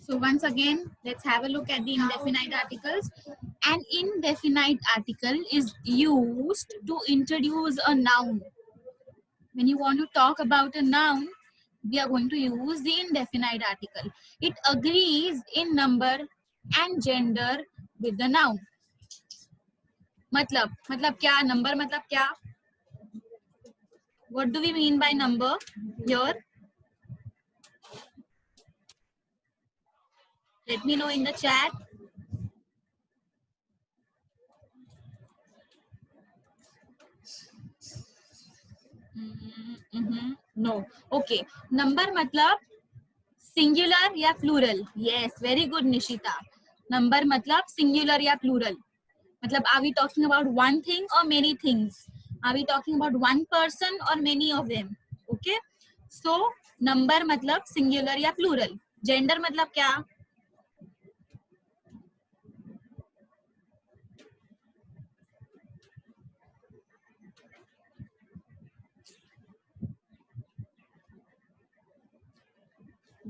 So once again, let's have a look at the indefinite articles. An indefinite article is used to introduce a noun. When you want to talk about a noun, we are going to use the indefinite article. It agrees in number and gender with the noun. मतलब क्या? Number मतलब क्या? What do we mean by number here? Let me know in the chat. No. Okay. Number मतलब singular या plural? Yes, very good Nishita. Number मतलब singular या plural. मतलब are we talking about one thing और many things? Are we talking about one person और many of them? Okay. So number मतलब singular या plural. Gender मतलब क्या?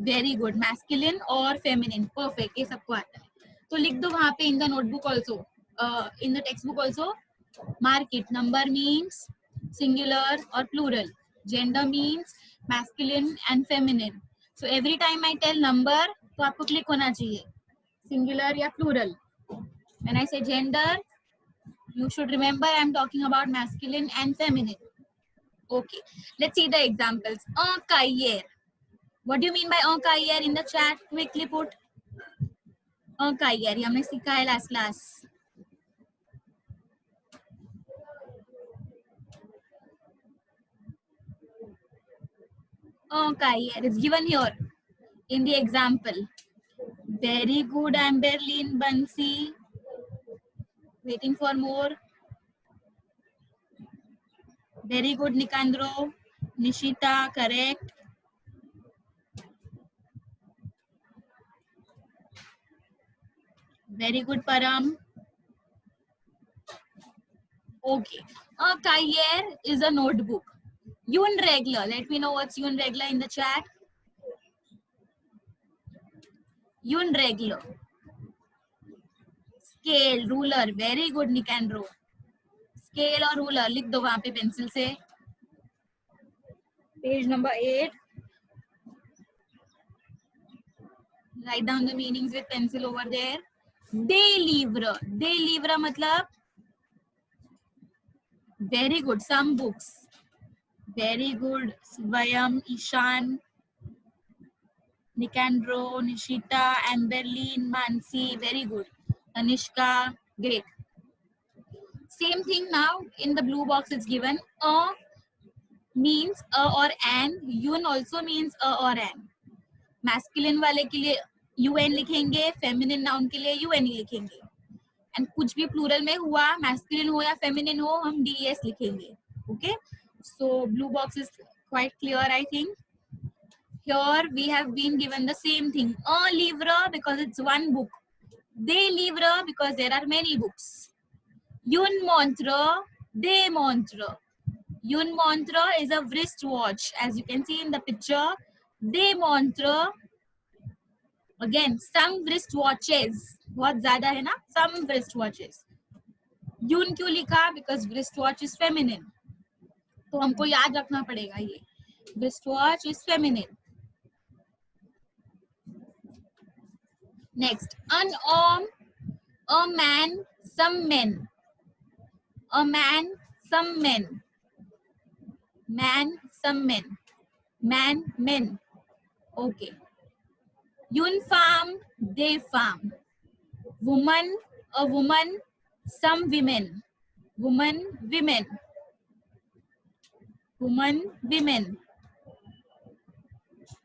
Very good. मैस्कुलिन और फेमिनिन. परफेक्ट. ये सबको आता है. तो लिख दो वहां पे in the notebook also, in the textbook also. Mark it. Number means singular और plural. Gender means masculine and feminine. So every time I tell number तो आपको क्लिक होना चाहिए सिंगुलर या प्लूरल. व्हेन आई से gender, you should remember I am talking about masculine and feminine. Okay, let's see the examples. Career. What do you mean by career? In the chat, quickly put. Career. ये हमने सीखा है last class. Career is given here in the example. Very good, Amberlyn, Bansi. Waiting for more. Very good, Nikandro. Nishita, correct. Very good, Param. Okay. A career is a notebook. Yun regular. Let me know what's yun regular in the chat. Yun regular. Scale, ruler. Very good, Nikandro. Scale और ruler लिख दो वहां पे pencil से. Page number 8. Write down the meanings with pencil over there. Day livre. Day livre मतलब very good. Some books. Very good. Swayam, Ishan, Nikandro, Nishita, Amberlyn, Mansi. Very good. Anishka. Great. Same thing now in the blue box it's given. A means a or an. Un also means a or an. Masculine वाले के लिए un लिखेंगे, feminine noun के लिए un ही लिखेंगे. And कुछ भी plural में हुआ, मैस्कुलिन हो या फेमिनिन हो, हम des लिखेंगे. Okay. So blue box is quite clear I think. Here we have been given the same thing. Un livre because it's one book. Des livres because there are many books. Une montre, des montres. Une montre is a wristwatch, as you can see in the picture. Des montres, again, some wristwatches. बहुत ज़्यादा है ना? Some wristwatches. Une क्यों लिखा? Because wristwatch is feminine. तो हमको याद रखना पड़ेगा ये. Wristwatch is feminine. Next, unarmed, a man, some men. A man, some men. Man, some men. Man, men. Okay. Yun farm, they farm. Woman, a woman, some women. Woman, women. Woman, women.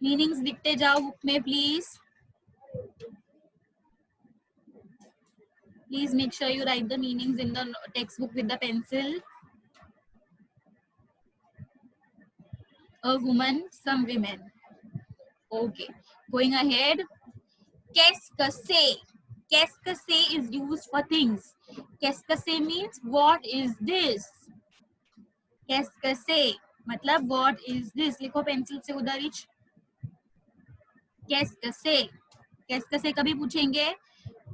Meanings लिखते जाओ book में please. Please make sure you write the meanings in the textbook with the pencil. A woman, some women. Okay. Going ahead. Qu'est-ce que c'est? Qu'est-ce que c'est is used for things. Qu'est-ce que c'est means what is this? Qu'est-ce que c'est? मतलब what is this? लिखो pencil से उधर ही. Qu'est-ce que c'est? कैसे कैसे कभी पूछेंगे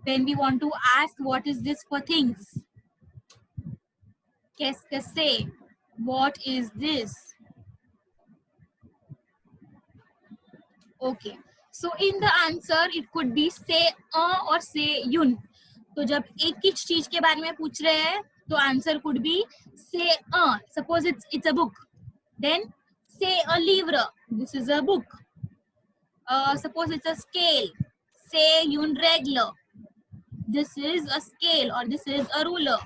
when we want to ask what is this for things. कैसे कैसे, what is this. Okay, so in the answer it could be say or say yun. तो जब एक ही चीज के बारे में पूछ रहे हैं तो answer could be say suppose it's a book, then say a livre, this is a book. Suppose it's a scale, say un regla, this is a scale or this is a ruler.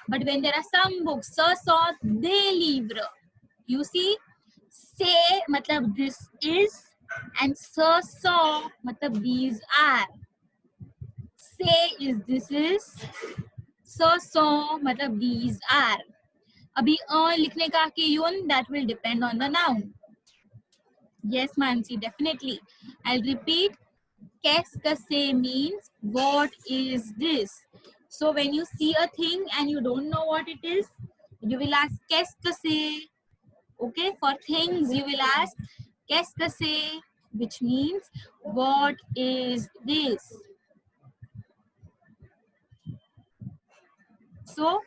But when there are some books, ce sont des livres, you see, say matlab this is and ce sont matlab these are. Say is this is, ce sont matlab these are. अभी लिखने का कि यून that will depend on the noun. Yes, Mansi, definitely. I'll repeat. Qu'est-ce que c'est means what is this. So when you see a thing and you don't know what it is, you will ask qu'est-ce que c'est. Okay, for things you will ask qu'est-ce que c'est, which means what is this. So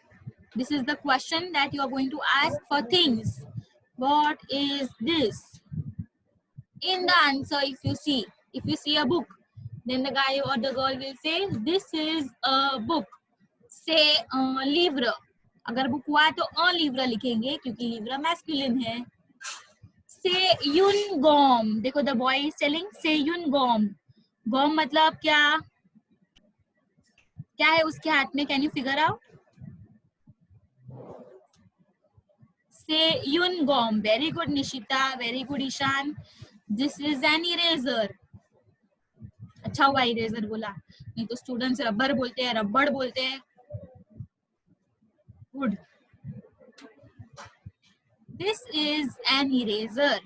this is the question that you are going to ask for things. What is this? In the answer, if you see a book, then the guy or the girl will say this is a book. Say livre. अगर book हुआ तो livre लिखेंगे क्योंकि livre masculine है. Say yun gom. देखो the boy is telling say yun gom. Gom मतलब क्या? क्या है उसके हाथ में? Can you figure out? Say yun gom. Very good Nishita. Very good Ishan. This is an eraser. अच्छा हुआ इरेजर बोला, नहीं तो स्टूडेंट्स रबर बोलते हैं, रबड़ बोलते हैं. Good. This is an eraser.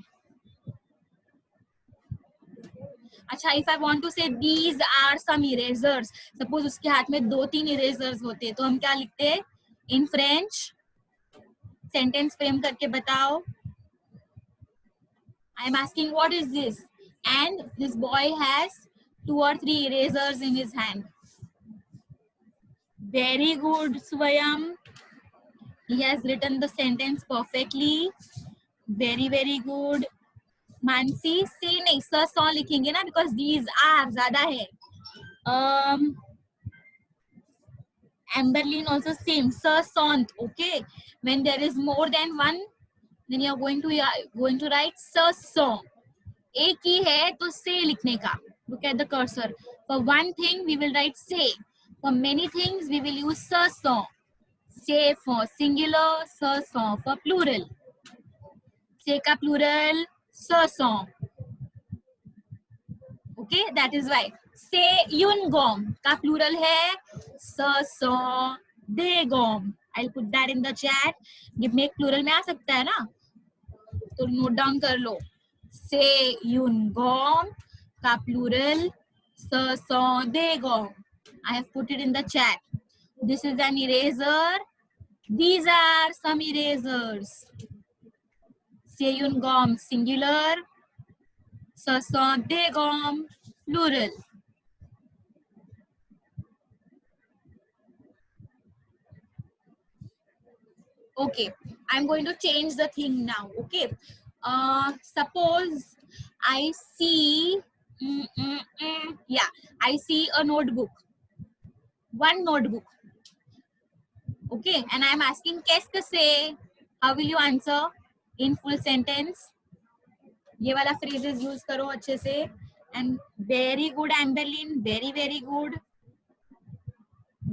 अच्छा, if I want to say these are some erasers, suppose उसके हाथ में 2-3 इरेजर्स होते तो हम क्या लिखते हैं इन फ्रेंच? सेंटेंस फ्रेम करके बताओ. I am asking what is this and this boy has 2 or 3 erasers in his hand. Very good, Swayam. He has written the sentence perfectly. Very, very good. Mansi, say नहीं, sir saw लिखेंगे ना because these are ज़्यादा है. Amberlin also same, sir sont. Okay, when there is more than one, then you are going to write sir saw. एक ही है तो say लिखने का. Look at the cursor. For one thing we will write say. For many things we will use sir saw. Say for singular, sir saw for plural. Say का plural sir saw. Okay, that is why. Say yun gom का plural है sir saw de gom. I'll put that in the chat. ये make plural में आ सकता है ना, तो note down कर लो. Say yun gom का plural sir saw de gom. I have put it in the chat. This is an eraser. These are some erasers. Say yun gom singular, sir saw de gom plural. Okay, I'm going to change the thing now. Okay, suppose I see, yeah, I see a notebook, one notebook. Okay, and I'm asking qu'est-ce que c'est? How will you answer in full sentence? ये वाला phrases use करो अच्छे से. And very good Amberlin, very, very good.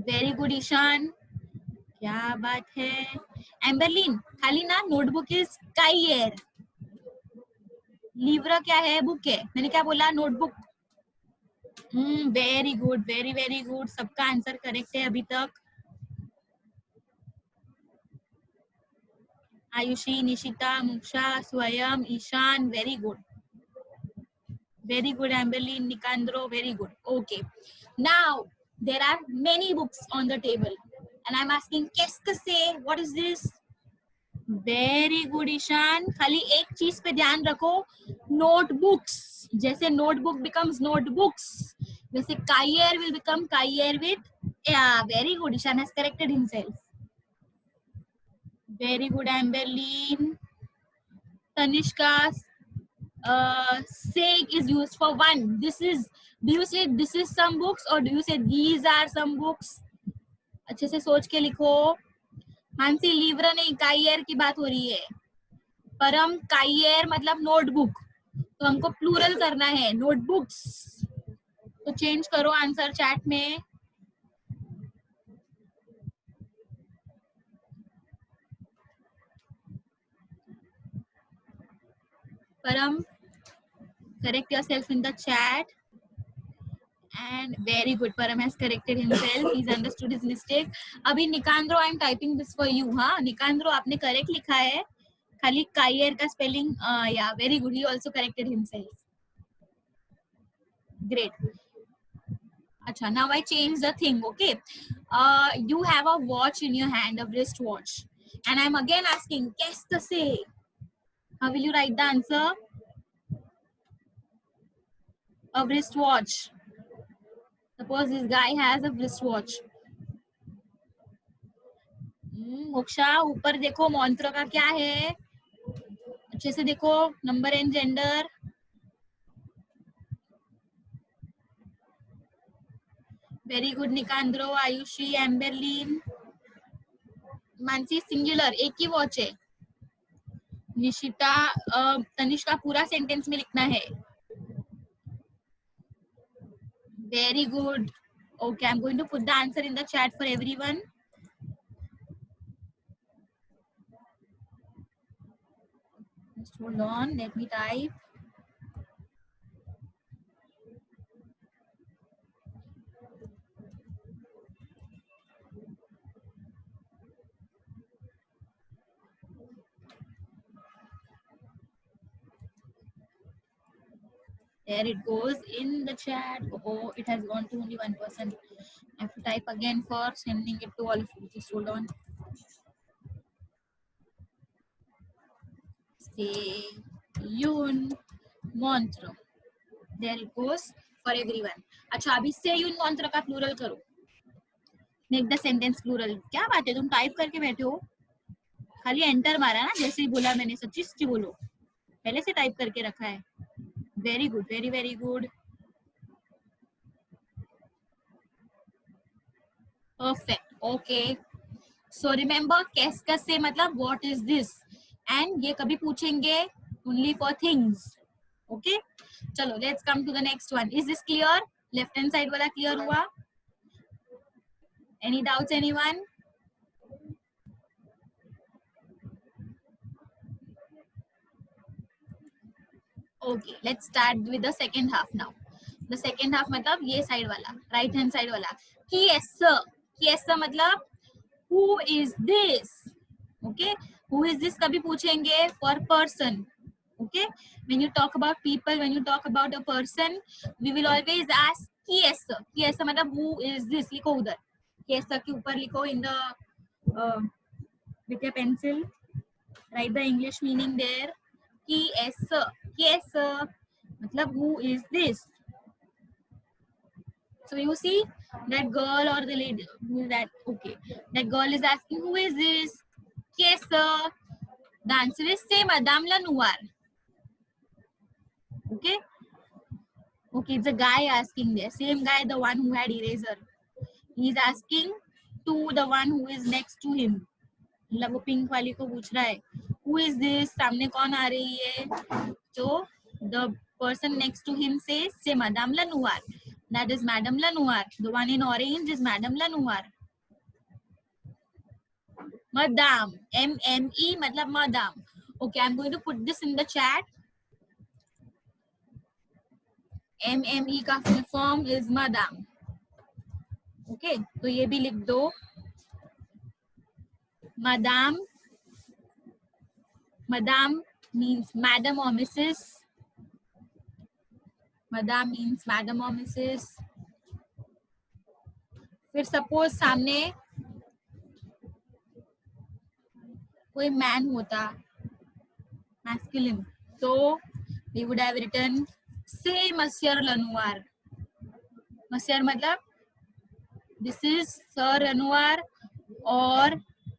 Very good Ishan. क्या बात है. एम्बरलिन, खाली ना नोटबुक इज काइयर. लीवरा क्या है? बुक है. मैंने क्या बोला? Notebook. Very good, very very good. सबका आंसर करेक्ट है अभी तक. Ayushi, Nishita, Muksha, Swayam, Ishan, very good. Very good, Amberlin, Nicandro, very good. Okay. Now, there are many books on the table. And I'm asking, qu'est-ce que c'est? What is this? Very good, Ishan. खाली एक चीज पे ध्यान रखो. notebooks. जैसे notebook becomes notebooks, वैसे cahier will become cahier with, yeah, very good. Ishan has corrected himself. Very good, Amberlyn. Tanishka, sake is used for one. This is, do you say this is some books or do you say these are some books? अच्छे से सोच के लिखो. Mansi, liver नहीं, काइयर की बात हो रही है. परम, काइयर मतलब नोटबुक, तो हमको प्लूरल करना है, नोटबुक्स. तो चेंज करो आंसर चैट में. परम, correct yourself in the chat. And very good, Param has corrected himself. He's understood his mistake. अभी निकांद्रो, I am typing this for you. हाँ, निकांद्रो आपने correct लिखा है, खाली कायर का spelling. Yeah, very good. He also corrected himself. Great. अच्छा, now I change the thing. Okay, you have a watch in your hand, a wrist watch, and I'm again asking, कैसे से? How will you write the answer? A wrist watch. Suppose this guy has a wristwatch. Moksha, ऊपर देखो मंत्र का क्या है, अच्छे से देखो, number and gender. Very good Nikendro, Ayushi, Emberlin. Mansi, singular, एक ही वॉच है. निशिता, तनिष्का, पूरा सेंटेंस में लिखना है. Very good. Okay, I'm going to put the answer in the chat for everyone. Just hold on, let me type. There it goes in the chat. Oh, it has gone to only 1%. I have to type again for sending it to all of you. Just hold on. Say Yun mantra. There it goes for everyone. अच्छा, अभी से यून मंत्र का plural करो. Make the sentence plural. क्या बात है, तुम टाइप करके बैठे हो, खाली एंटर मारा ना, जैसे ही बोला मैंने. सच्ची सच्ची बोलो, पहले से टाइप करके रखा है. Very good, very very good. Perfect. Okay, so remember, कैसे से मतलब व्हाट इज दिस, एंड ये कभी पूछेंगे ओनली फॉर थिंग्स. ओके, चलो let's come to the next one. Is this clear? Left hand side वाला क्लियर हुआ? Any doubts anyone? Okay, let's start with the second half now. The second half मतलब ये side वाला, right hand side वाला. कि ऐसा मतलब who is this? Okay, who is this कभी पूछेंगे for person. Okay, when you talk about people, when you talk about a person, we will always ask कि ऐसा मतलब who is this. लिखो उधर, कि ऐसा के ऊपर लिखो in the with your pencil, write the English meaning there. कि ऐसा मतलब who is this. So you see that girl or the lady, who is that? Okay, that girl is asking, who is this? Yes, sir. The answer is say Madame Lenoir. Okay. Okay, it's a guy asking there. Same guy, the one who had eraser. He is asking to the one who is next to him. मतलब वो pink वाली को पूछ रहा है, who is this? सामने कौन आ रही है? तो the person next to him says, say Madame Lenoir. That is Madame Lenoir. The one in orange is Madame Lenoir. Madame, M-M-E मतलब Madame. Okay, I'm going to put this in the chat. M-M-E का full form is Madame. Okay, तो ये भी लिख दो. Madame. Madame means Madam or Mrs. Madame means Madam or Mrs. फिर suppose सामने कोई मैन होता, मैस्कुलिन, तो we would have written say Monsieur Lenoir. Monsieur matlab this is Sir Lenoir or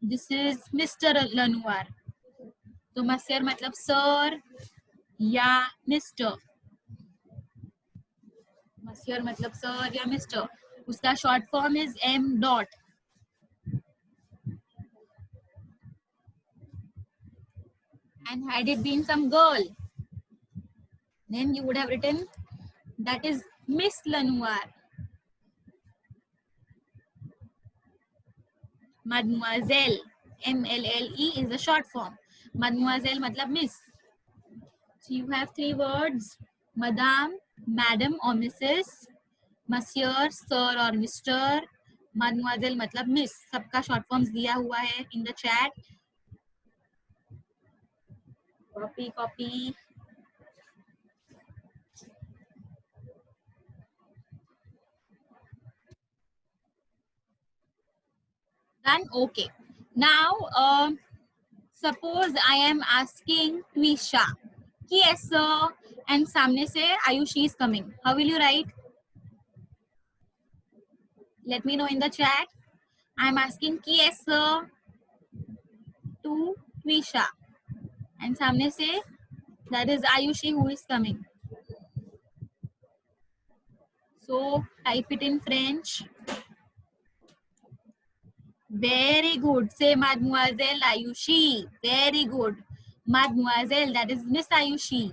this is Mr. Lenoir. तो Monsieur matlab sir या Mr. Monsieur matlab sir या Mr. उसका short form is M dot. And had it been some girl, then you would have written that is Miss Lenoir. Mademoiselle, MLLE is the short form. Mademoiselle matlab miss. So you have three words: madame, madam or Mrs, monsieur, sir or Mr, mademoiselle matlab miss. सबका short forms दिया हुआ है in the chat. Copy. Done. Okay. Now, suppose I am asking Twisha कि yes sir, and सामने से Ayushi is coming. How will you write? Let me know in the chat. I am asking कि yes sir to Twisha, and सामने से that is Ayushi who is coming. So type it in French. Very good. Say Mademoiselle Ayushi. Very good. Mademoiselle, that is Miss Ayushi.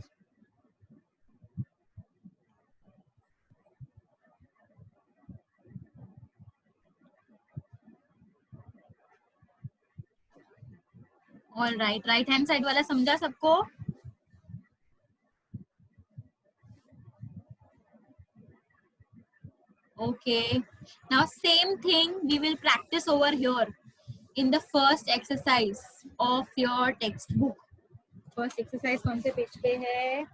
All right. Right hand side वाला समझा सबको? Okay. Now same thing we will practice over here in the first exercise of your textbook. First exercise कौन से page पे है?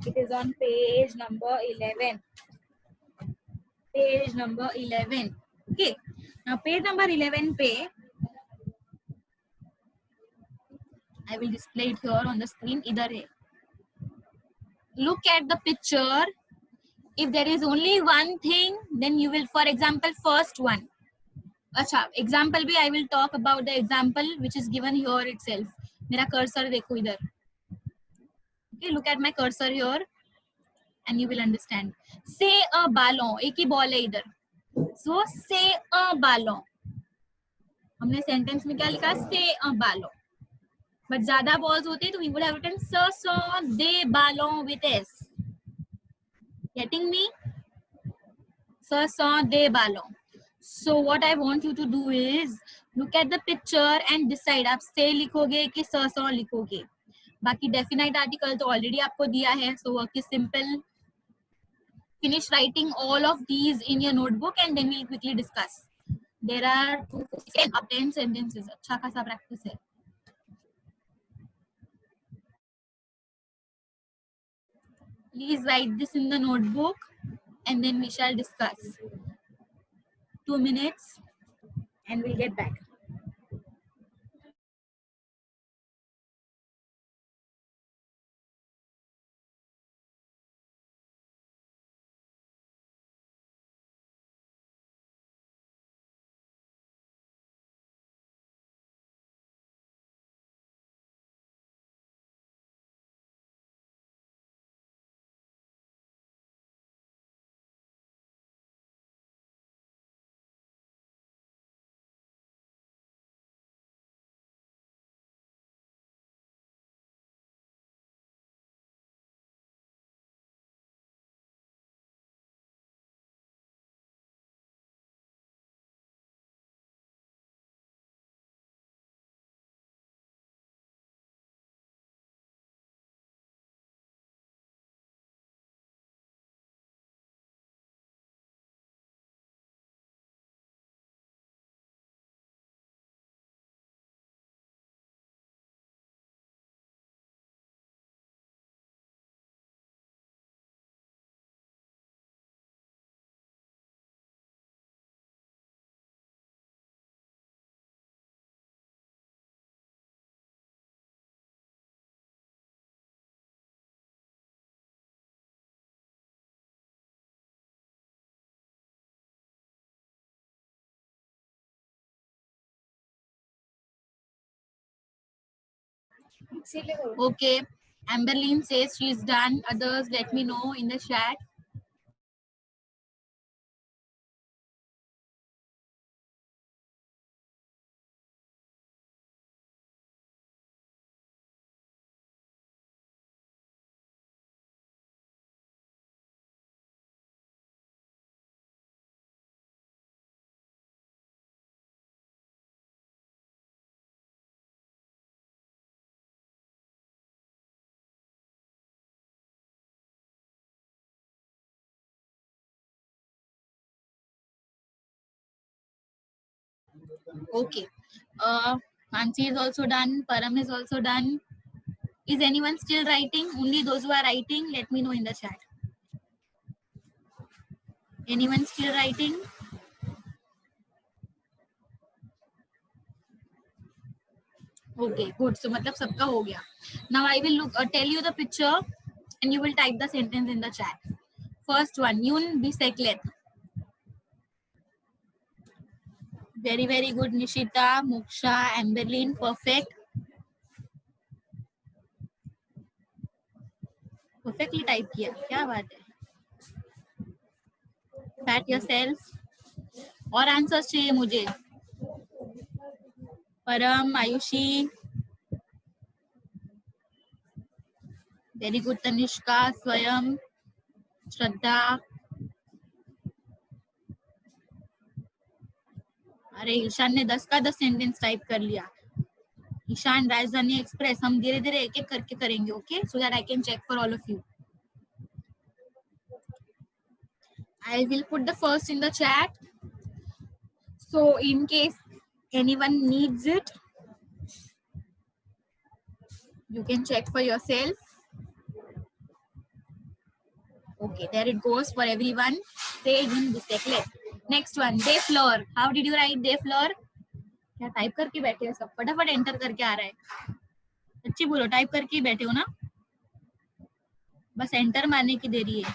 It is on page number 11. Page number 11. Okay. Now page number 11 पे I will display it here on the screen. इधर है. Look at the picture. If there is only one thing, then you will, for example, first one. अच्छा, example भी I will talk about the example which is given here itself. मेरा cursor देखो इधर. Okay, look at my cursor here, and you will understand. Say a ballon. एक ही ball है इधर. So say a ballon. हमने sentence में क्या लिखा? Say a ballon. But ज़्यादा balls होते तो we would have written ce sont des ballons with S. Getting me? Ce sont des ballons. So what I want you to do is look at the picture and decide. आप से लिखोगे कि ce sont लिखोगे. बाकी definite article तो already आपको दिया है. So work is simple. Finish writing all of these in your notebook and then we'll quickly discuss. There are 10 sentences. अच्छा खासा practice है. Please write this in the notebook and then we shall discuss. 2 minutes and we'll get back. Okay. Amberlyn says she's done. Others, let me know in the chat. Okay. Mansi is also done. Param is also done. Is anyone still writing? Only those who are writing, let me know in the chat. Anyone still writing? Okay, good. So मतलब सबका हो गया. Now I will tell you the picture and you will type the sentence in the chat. First one, Yun Biseklet. Very, very good. Nishita, Moksha, Amberlyn, perfect. Perfectly type किया. क्या बात है? Pat yourself. और answers चाहिए मुझे. परम, Ayushi. Very good. Tanishka, स्वयं, श्रद्धा. अरे ईशान ने 10 का 10 सेंटेंस टाइप कर लिया. ईशान, राजधानी एक्सप्रेस. हम धीरे धीरे एक एक करके करेंगे. Okay, so that I can check for all of you. I will put the first in the chat. So in case anyone needs it, you can check for yourself. Okay, there it goes for everyone. Say in this declet. Next one, day floor. How did you write day floor? क्या type करके बैठे हो सब? फटाफट enter करके आ रहा है. सच्ची बोलो, टाइप करके बैठे हो ना? बस एंटर मारने की देरी है.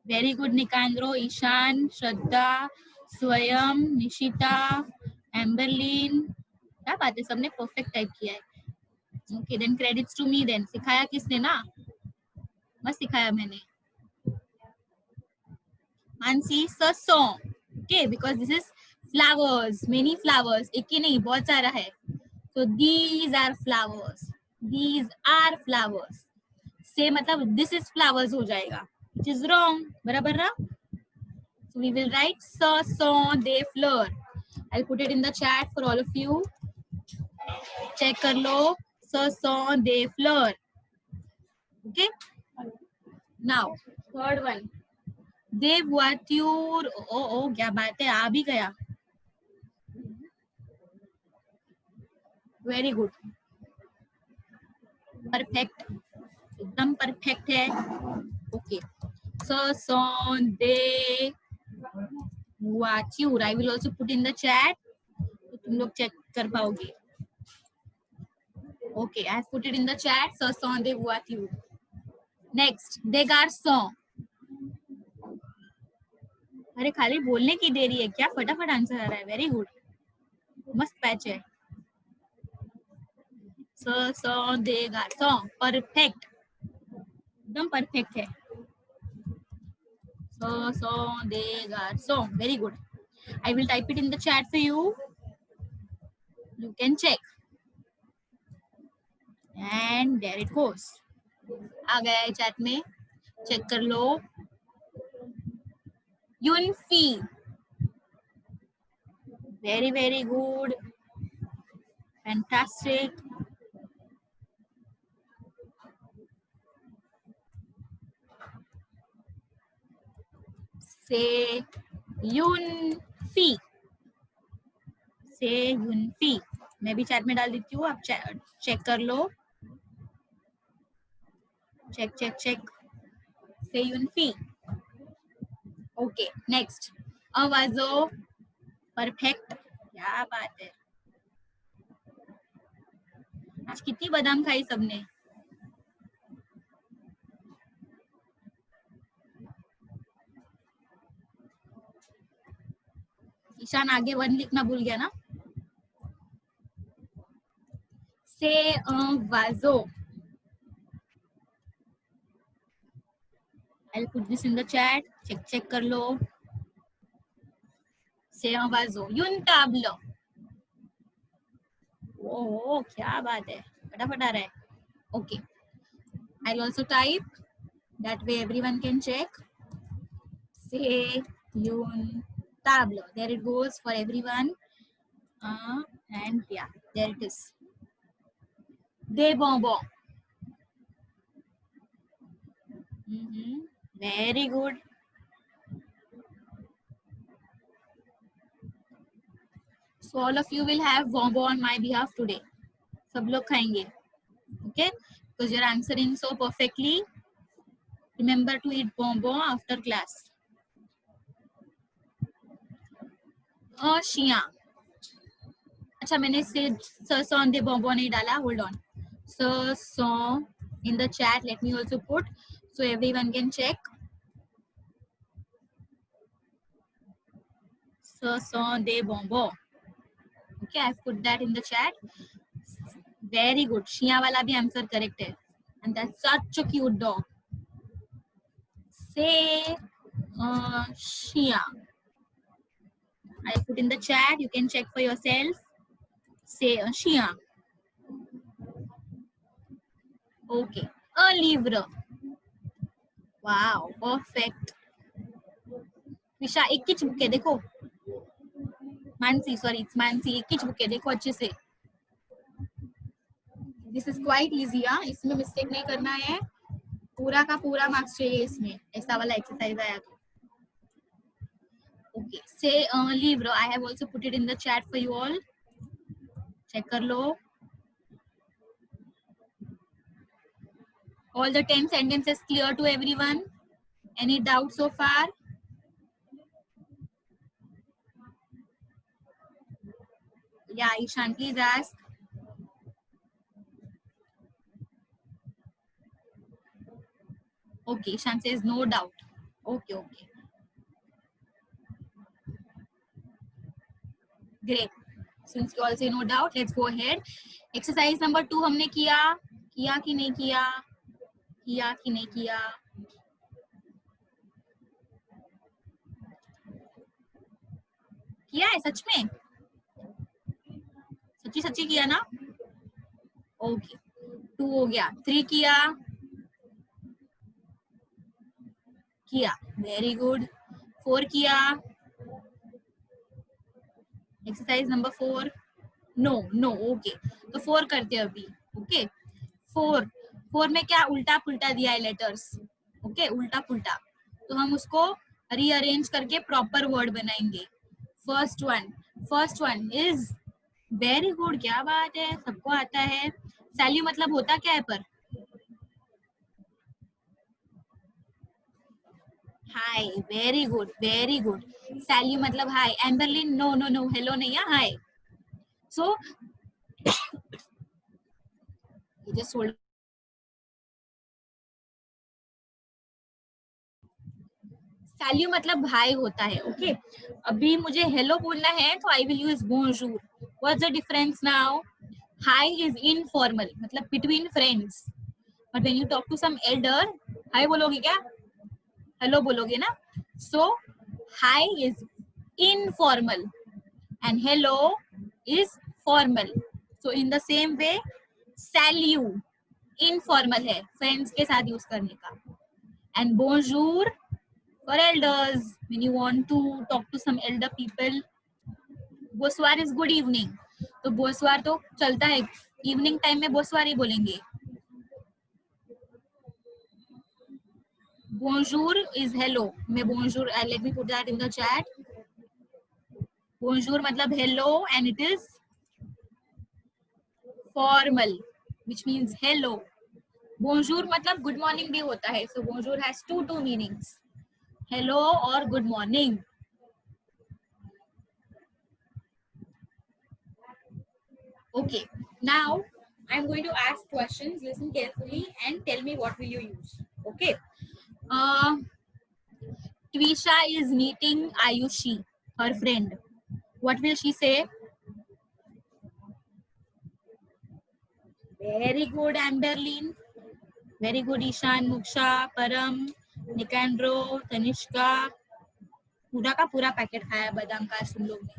वेरी गुड निकांद्रो, ईशान, श्रद्धा, स्वयं, निशिता, एम्बरलिन. क्या बात है, सबने परफेक्ट टाइप किया है. Okay, then credits to me. देन सिखाया किसने ना? मस्त सिखाया मैंने. मानसी, सरसों. Okay, because this is flowers, many flowers. एक ही नहीं, बहुत सारा है. So these are flowers. These are flowers. से मतलब this is flowers हो जाएगा. Which is wrong. बराबर ना? So we will write सरसों दे fleur. I'll put it in the chat for all of you. Check कर लो. सरसों दे fleur. Okay. Now third one. देववात्यूर. ओ क्या बात है, आ भी गया. Very good. परफेक्ट, एकदम परफेक्ट है. ओके, सरसों दे वात्यूर. I will also put in the chat, तो तुम लोग चेक कर पाओगे. Okay, I have put it in the chat. सरसों दे वात्यूर. नेक्स्ट, दे गार्सों. अरे खाली बोलने की देरी है क्या? फटाफट आंसर आ रहा है. वेरी गुड, मस्त पैच है. सरसों दे गार्सों. परफेक्ट, एकदम परफेक्ट है. सरसों दे गार्सों. Very good. I will type it in the chat for you. You can check. And there it goes. आ गया है चैट में. चेक कर लो. यूनफी. Very, very good. Fantastic. Say यूनफी. Say यूनफी. मैं भी चैट में डाल देती हूँ, आप चेक कर लो. Check check check. Say यूनफी. ओके, नेक्स्ट, आवाजो. परफेक्ट, क्या बात है. आज कितनी बादाम खाई सबने? ईशान आगे वन लिखना भूल गया ना? Say vaso. I'll put this in the chat. Check कर लो. Say vaso. Yun tablo. Oh, क्या बात है. फटाफट आ रहा है. Okay. I'll also type. That way everyone can check. Say yun tablo. There it goes for everyone. And yeah, there it is. De bonbon. Very good. So all of you will have bonbon on my behalf today. सब लोग खाएंगे. Okay? Because you're answering so perfectly. Remember to eat bonbon after class. शिया. अच्छा मैंने on the bonbon नहीं डाला. Hold on. So in the chat, let me also put so everyone can check. So de bonbon. Okay, I've put that in the chat. Very good. Shia wala bhi answer correct hai. And that's such a cute dog. Say Shia. I put in the chat. You can check for yourself. Say Shia. Okay. A livre. Wow. Perfect. विशा एक किच book है देखो. Mansi sorry it's Mansi. एक किच book है देखो अच्छे से. This is quite easy. इसमें मिस्टेक नहीं करना है. पूरा का पूरा मार्क्स चाहिए इसमें. ऐसा वाला एक्सरसाइज आया तो. Okay, say livre. I have also put it in the chat for you all. Check कर लो. All the 10 sentences clear to everyone. Any doubt so far? Yeah, Ishan, please ask. Okay, Ishan says no doubt. Okay. Great. Since you all say no doubt, let's go ahead. Exercise number 2 हमने किया कि नहीं किया? किया कि नहीं किया? किया है सच में? सच्ची किया ना? Okay. 2 हो गया. 3 किया. Very good. 4 किया. Exercise number 4. No. Okay. तो 4 करते अभी. Okay. 4 में क्या उल्टा पुल्टा दिया है लेटर्स. Okay, उल्टा पुल्टा. तो हम उसको रीअरेंज करके प्रॉपर वर्ड बनाएंगे. First one is very good. क्या बात है, सबको आता है. सैल्यू मतलब होता क्या है पर? हाय. Very good. सैल्यू मतलब हाय. एम्बरलिन नो हेलो नहीं है, हाय. So just hold. सैल्यू मतलब भाई होता है. ओके अभी मुझे हेलो बोलना है तो आई विल यूज बोंजूर. What's the difference now? Hi is informal मतलब between friends. But when you talk to some elder, hi बोलोगे क्या? हेलो बोलोगे ना. So hi is informal and hello is formal. So in the same way सैल्यू informal है, friends के साथ use करने का. एंड बोंजूर for elders when you want to talk to some elder people. bonsoir is good evening. तो bonsoir तो चलता है. इवनिंग टाइम में bonsoir ही बोलेंगे. bonjour is hello. मैं bonjour, let me put that in the chat. bonjour मतलब hello and it is formal which means hello. bonjour मतलब good morning भी होता है. So bonjour has two meanings. Hello or good morning. Okay, now I'm going to ask questions. Listen carefully and tell me what will you use. Okay. Twisha is meeting Ayushi, her friend. What will she say? Very good Emberlin, very good Ishan, Muksha, Param, Nikendro, Tanishka, पूरा का पूरा packet खाया बादाम का तुम लोग ने।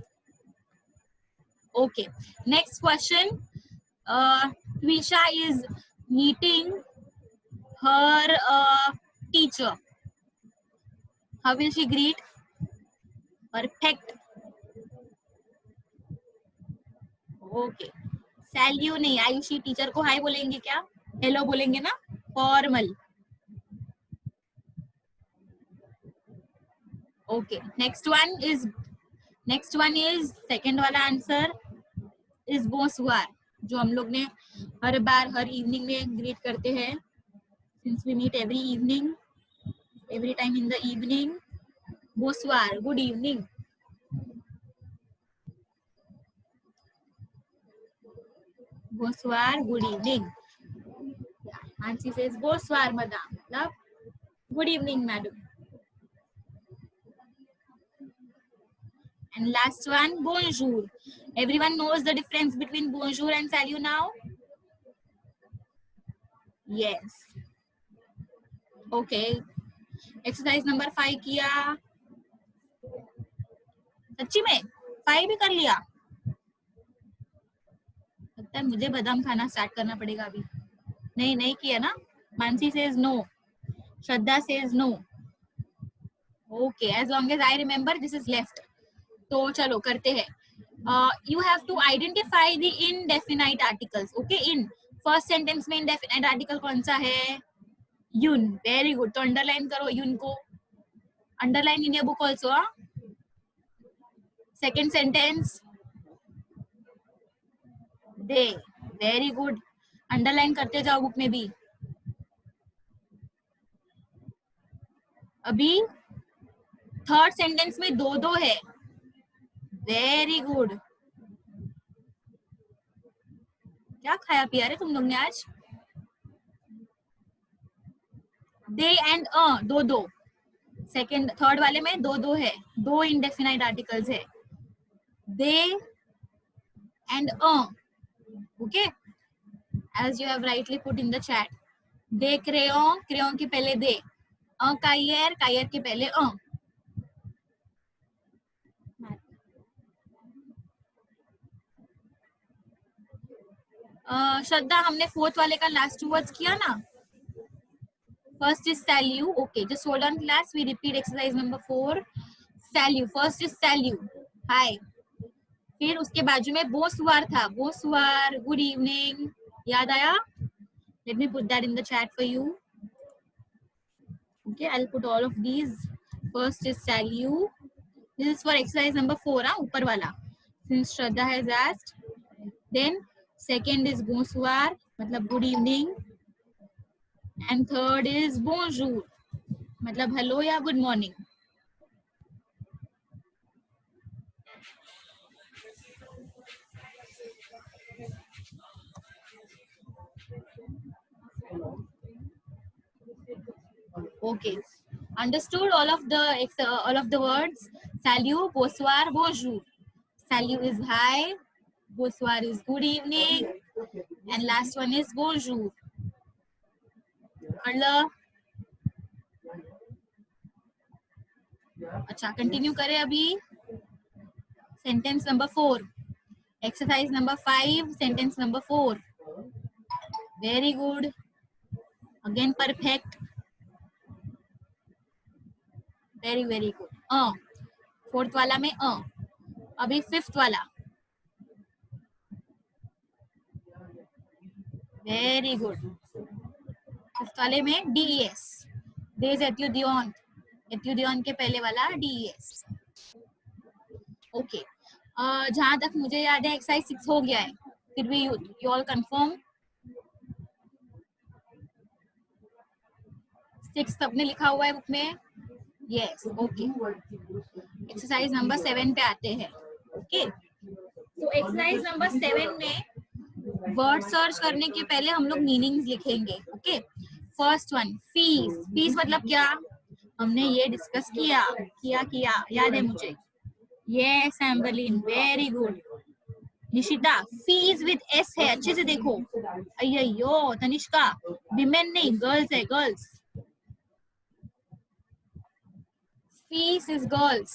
Okay, next question. Twisha is meeting her teacher. How will she greet? Perfect. Okay. Salute नहीं, आयुषी टीचर को हाय बोलेंगे क्या? हेलो बोलेंगे ना? Formal. Okay. Next one is second वाला आंसर is bonsoir, जो हम लोग ने हर बार हर इवनिंग में ग्रीट करते हैं. Since we meet every evening, every time in the evening. Bonsoir, good evening. Bonsoir, good evening. Nancy says bonsoir, madam. Love. Good evening, madam. And last one, bonjour. Everyone knows the difference between bonjour and salut now? Yes. Okay. Exercise number 5 किया. सच्ची में 5 भी कर लिया. लगता है मुझे बादाम खाना स्टार्ट करना पड़ेगा अभी. नहीं किया ना. Mansi says no. Shraddha says no. Okay, as long as I remember, this is left. तो चलो करते हैं. You have to identify the indefinite articles. Okay, in first sentence में indefinite article कौन सा है? Yun. Very good. तो underline करो yun को. Underline in your book also. Second sentence. They. Very good. Underline करते जाओ book में भी. अभी थर्ड सेंटेंस में दो है. Very good. क्या खाया पिया रे तुम लोग ने आज? दे एंड दो. सेकेंड थर्ड वाले में दो है. दो इंडेफिनाइट आर्टिकल्स है. दे and okay, as you have rightly put in the chat. दे क्रेयॉन, क्रेयॉन के पहले दे. कायर, कायर के पहले श्रद्धा, हमने फोर्थ वाले का लास्ट 2 वर्ड्स किया ना. फर्स्ट इज सैल्यू. Okay, just hold on class. We repeat exercise number 4. सैल्यू. फर्स्ट इज सैल्यू, हाय. फिर उसके बाजू में बोसवार था. बोसवार, गुड इवनिंग. याद आया? Let me put that in the chat for you. Okay, I will put all of these. First is सैल्यू. This is for exercise number 4. ऊपर वाला, since Shraddha has asked. Then second is bonsoir, मतलब good evening. And third is bonjour, मतलब hello या good morning. Okay, understood all of the words? Salut, bonsoir, bonjour. Salut is hi, bonsoir is good evening, and last one is bonjour. अच्छा, continue करें अभी. Sentence number 4, exercise number 5, sentence number 4. Very good. Again perfect. Very very good. Fourth वाला में अभी fifth वाला. Very good. Fifth वाले में DES. Days एट्यूडियन. एट्यूडियन के पहले वाला DES. ओके, जहां तक मुझे याद है एक्सरसाइज 6 हो गया है. फिर भी यू ऑल कंफर्म? 6 सबने लिखा हुआ है बुक में? यस. ओके, एक्सरसाइज नंबर 7 पे आते हैं. ओके, तो एक्सरसाइज नंबर 7 में वर्ड सर्च करने के पहले हम लोग मीनिंग्स लिखेंगे. ओके, फर्स्ट वन, फीस. फीस मतलब क्या? हमने ये डिस्कस किया. याद है मुझे? Yes Emberlin, very good. Nishita, फीस विद एस है, अच्छे से देखो। अय्यो तनिष्का, विमेन नहीं, गर्ल्स है, गर्ल्स। फीस इज गर्ल्स,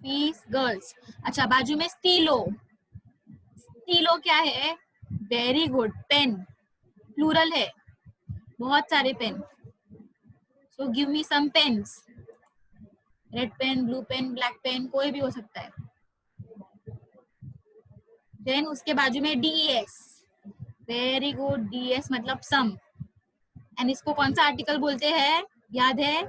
फीस गर्ल्स। अच्छा, बाजू में स्टीलो, स्टीलो क्या है? वेरी गुड, पेन, प्लूरल है, बहुत सारे pen. So give me some pens, red pen, blue pen, black pen, कोई भी हो सकता है। देन उसके बाजू में डीएस, वेरी गुड, डीएस मतलब सम। एंड इसको कौन सा आर्टिकल बोलते हैं, याद है?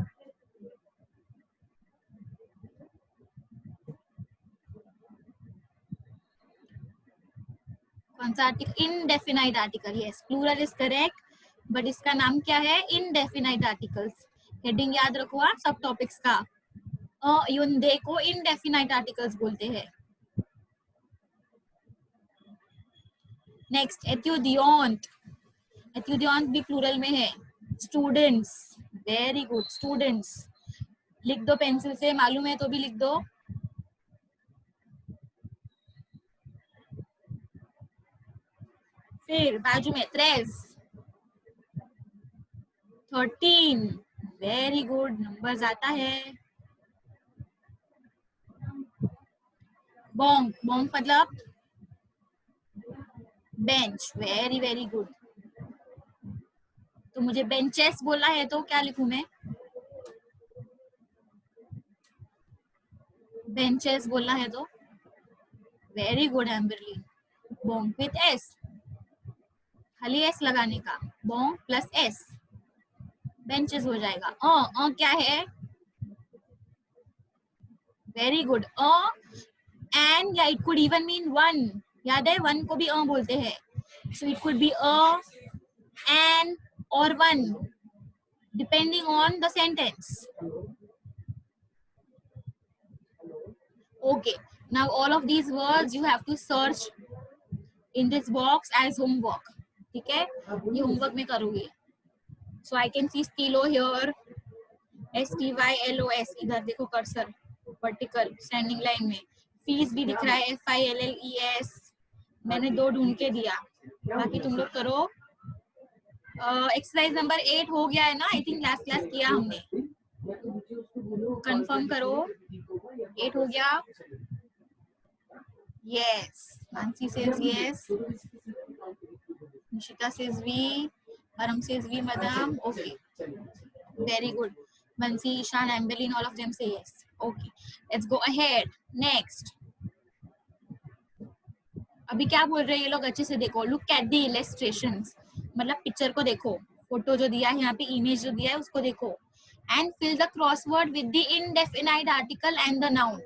कौन सा article? Indefinite article, yes, plural is correct, but इसका नाम क्या है? Indefinite articles. हेडिंग याद रखो आप सब टॉपिक्स का। युनदे को इनडेफिनाइट आर्टिकल्स बोलते हैं। नेक्स्ट, एथ्यूडियोंट, एथ्यूडियोंट भी प्लूरल में है। Students, very good, students. लिख दो पेंसिल से, मालूम है तो भी लिख दो। फिर बाजू में 13, 13, वेरी गुड, नंबर आता है। बोंग, बोंग मतलब बेंच, वेरी वेरी गुड। तो मुझे बेंचेस बोला है तो क्या लिखूं मैं? बेंचेस बोला है तो वेरी गुड एम्बरली। बोंग विथ एस, खाली एस लगाने का, बोंग प्लस एस, बेंचेस हो जाएगा। क्या है? वेरी गुड, एंड या it could even mean one, याद है? वन को भी बोलते हैं। So it could be an और one, depending on the sentence. Okay, now all of these words you have to search in this box as homework. ठीक है, ये होमवर्क में करोगे। So I can see stilo here, STYLOS, इधर देखो cursor, vertical standing line में। Fees भी दिख रहा है, FILLES, मैंने 2 ढूंढ के दिया, बाकी तुम लोग करो। एक्सरसाइज नंबर 8 हो गया है ना? आई थिंक लास्ट क्लास किया हमने, कंफर्म करो। 8 हो गया? Yes, Mansi says yes, Nishita says we, Aram says we, madam. Okay, very good. Mansi, Ishan, Amberlin, all of them say yes. Okay, let's go ahead. Next. अभी क्या बोल रहे हैं ये लोग? अच्छे से देखो, लुक एट द इलस्ट्रेशंस, मतलब पिक्चर को देखो, फोटो जो दिया है यहाँ पे, इमेज जो दिया है उसको देखो। And fill the crossword with the indefinite article and the noun,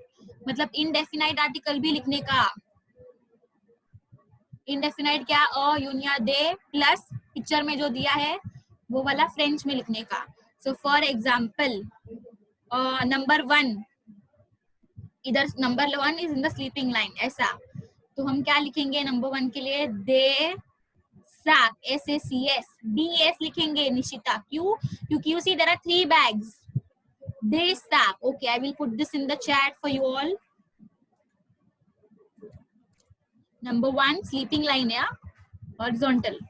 मतलब इनडेफिनाइट आर्टिकल भी लिखने का। इनडेफिनाइट क्या? यून या दे प्लस पिक्चर में जो दिया है वो वाला फ्रेंच में लिखने का। सो फॉर एग्जाम्पल, नंबर 1, इधर number 1 is in the sleeping line, ऐसा। तो हम क्या लिखेंगे नंबर 1 के लिए? दे sack, SACS, DS लिखेंगे निशिता, क्यों? क्योंकि you see there are 3 bags. They sack. Okay, I will put this in the chat for you all. Number 1, sleeping line है, horizontal.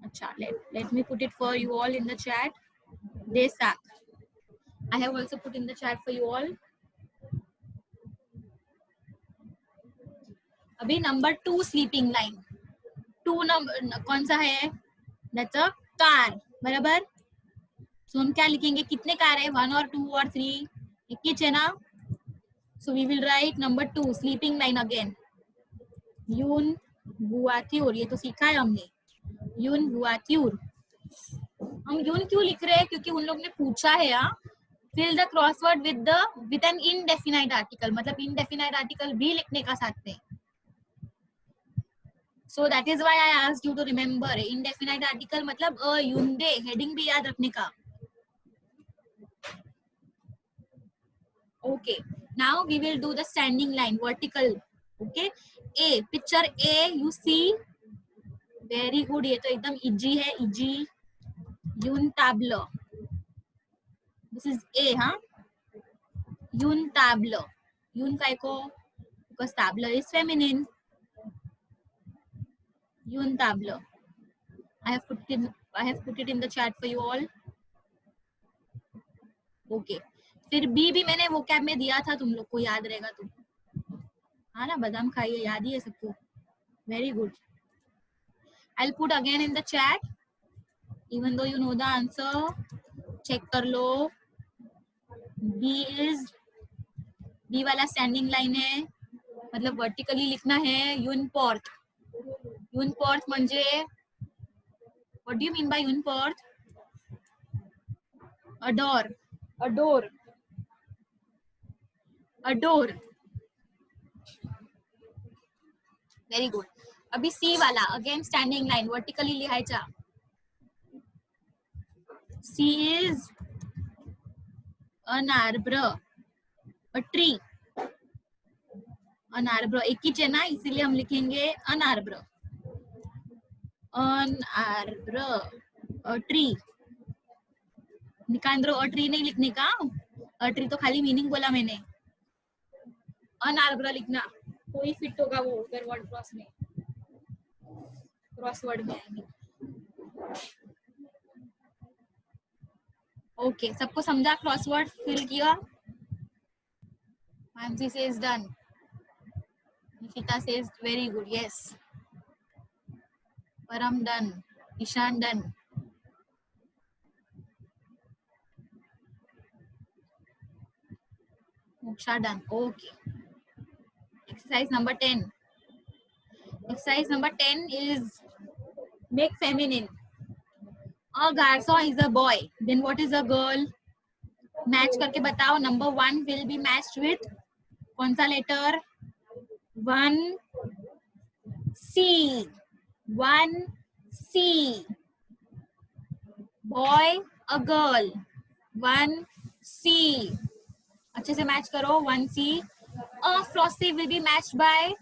अच्छा, let me put it for you all in the chat. They sack. I have also put in the chat for you all. अभी number 2 sleeping line, 2 number कौन सा है? That's a car, बराबर। सो हम क्या लिखेंगे? कितने कार है? 1 और 2 और 3, एक ही है ना? So we will write number 2 sleeping line again, यून बुआत्यूर, ये तो सीखा है हमने, यून बुआत्यूर। हम यून क्यों लिख रहे हैं? क्योंकि उन लोग ने पूछा है। Fill the crossword with an indefinite article, मतलब इनडेफिनाइट आर्टिकल भी लिखने का साथ में। So that is why I asked you to remember indefinite article मतलब युंदे, हेडिंग भी याद रखने का। Okay, now we will do the standing line, vertical. Okay, A, picture A, you see, very good, ये तो एकदम इजी है, इजी। यून टैबलो, this is A, हाँ? Yun table. Yun काय को? Because table is feminine. Yun table. I have put it in the chat for you all. Okay. फिर बी भी मैंने वो कैब में दिया था, तुम लोग को याद रहेगा तो. हाँ ना, बादाम खाइए, याद ही है सबको. Very good. I'll put again in the chat. Even though you know the answer, check कर लो. B वाला स्टैंडिंग लाइन है, मतलब वर्टिकली लिखना है. यूनपोर्थ. यूनपोर्थ म्हणजे what do you mean by यूनपोर्थ? Adore. Adore. Adore. Very good. अभी C वाला again स्टैंडिंग लाइन वर्टिकली लिहायचा. C is an arbor, a tree. An arbor एक ही है ना, इसीलिए हम लिखेंगे an arbor. An arbor, a tree. निकांद्रो a tree नहीं लिखने का. A tree तो खाली मीनिंग बोला मैंने. An arbor लिखना, कोई फिट होगा वो उधर वर्ड क्रॉस में, क्रॉसवर्ड में आएंगे. ओके, सबको समझा? क्रॉसवर्ड फिल किया? Mansi says done. Nikita says very good. Yes. Param done. Ishan done. Moksha done. Okay. Exercise number 10. Exercise number 10 is make feminine. A garçon is a boy. Then what is a girl? Match करके बताओ. Number 1 will be matched with कौन सा letter? 1 C. 1 C. Boy, a girl. 1 C. अच्छे से match करो. 1 C. A Français will be matched by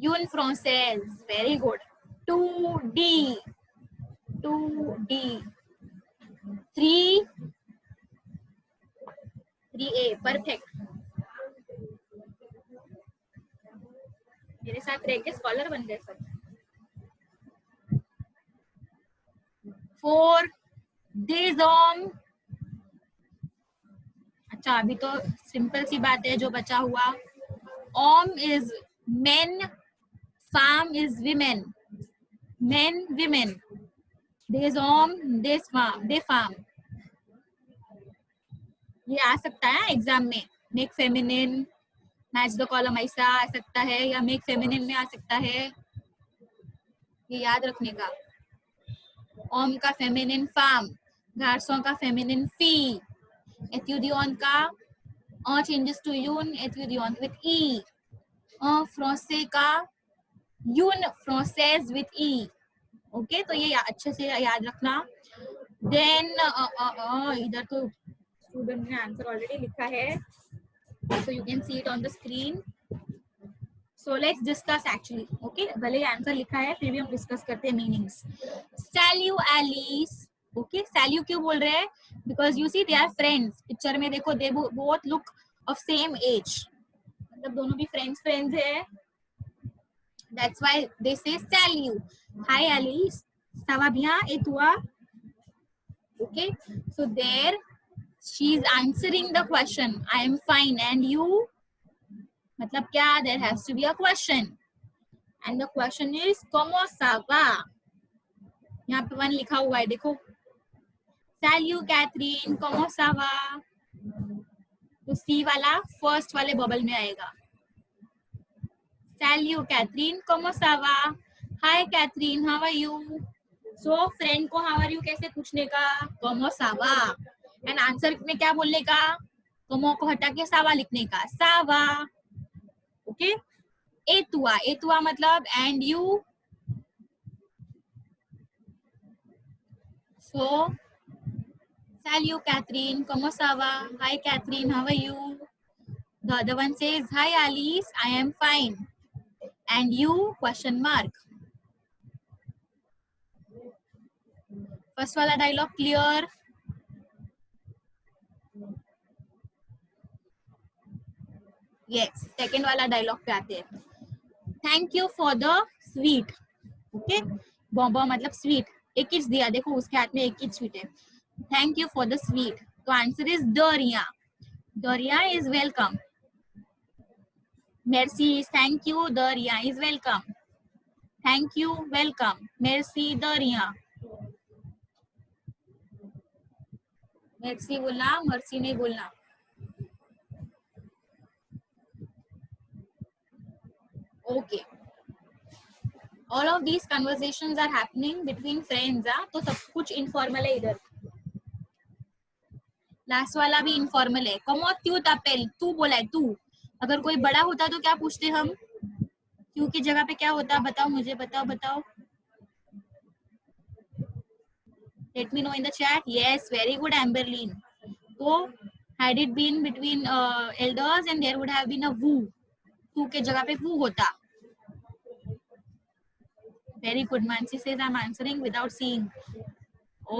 Une Française. Very good. 2 D. 2 D. 3 A. Perfect. मेरे साथ रह के स्कॉलर बन गए सब. 4 Des hommes. अच्छा, अभी तो सिंपल सी बात है जो बचा हुआ. Homme is men, femme is women. Men, women. Des hommes, des femmes. ये आ सकता है एग्जाम में. Make feminine, match the column ऐसा आ सकता है, या मेक फेमिनिन में आ सकता है. ये याद रखने का. ओम का फेमिनिन फार्म, गार्सों का फेमिनिन फी, एथ्यूडियन का चेंजेस टू यून, एथ्यूडियन विद ई. फ्रांसे का यून फ्रांसेज विद ई. ओके, तो ये अच्छे से याद रखना. देन इधर तो स्टूडेंट ने आंसर ऑलरेडी लिखा है, so you can see it on the screen. So let's discuss actually. Okay, भले आंसर लिखा है फिर भी हम डिस्कस करते हैं meanings. Salut Alice. Okay, salut क्यों बोल रहे हैं? Because you see they are friends. Picture में देखो, they both look of same age. मतलब दोनों भी friends है. That's why they say salut. Hi Alice. Ça va bien et toi? Okay, so there she is answering the question. I am fine and you? मतलब क्या? There has to be a question. And the question is comment ça va? यहाँ पे 1 लिखा हुआ है, देखो. Salut Catherine, comment ça va? तो C वाला फर्स्ट वाले बबल में आएगा. Salut Catherine, comment ça va? Hi Catherine, how are you? So friend को how are you कैसे पूछने का? comment ça va. And answer में क्या बोलने का? comment को हटा के ça va लिखने का. ça va. Okay? Et toi मतलब and you. So salut Catherine, comment ça va? Hi Catherine, how are you? The other one says, hi Alice, I am fine. And you? Question mark. First वाला dialogue clear? Yes, second वाला dialogue पे आते हैं. Thank you for the sweet. Okay, बॉम्बा मतलब sweet. एक किच दिया, देखो उसके हाथ में एक किच स्वीट है. Thank you for the sweet. तो आंसर इज दरिया. दरिया is welcome. Merci is thank you. Dariya is welcome. Thank you, welcome. Merci, Dariya. Merci बोलना, merci नहीं बोलना. Okay. All of these conversations are happening between friends. तो सब कुछ informal है इधर. लास्ट वाला भी informal है. Como tu t'appelles? तू बोला है तू. अगर कोई बड़ा होता तो क्या पूछते हम? क्यों की जगह पे क्या होता? बताओ मुझे, बताओ बताओ. Let me know in the chat. Yes, very good, Amberlyn. So, had it been between elders, and there would have been a woo. तू के जगह पे woo होता. Very good. Mansi says I'm answering without seeing.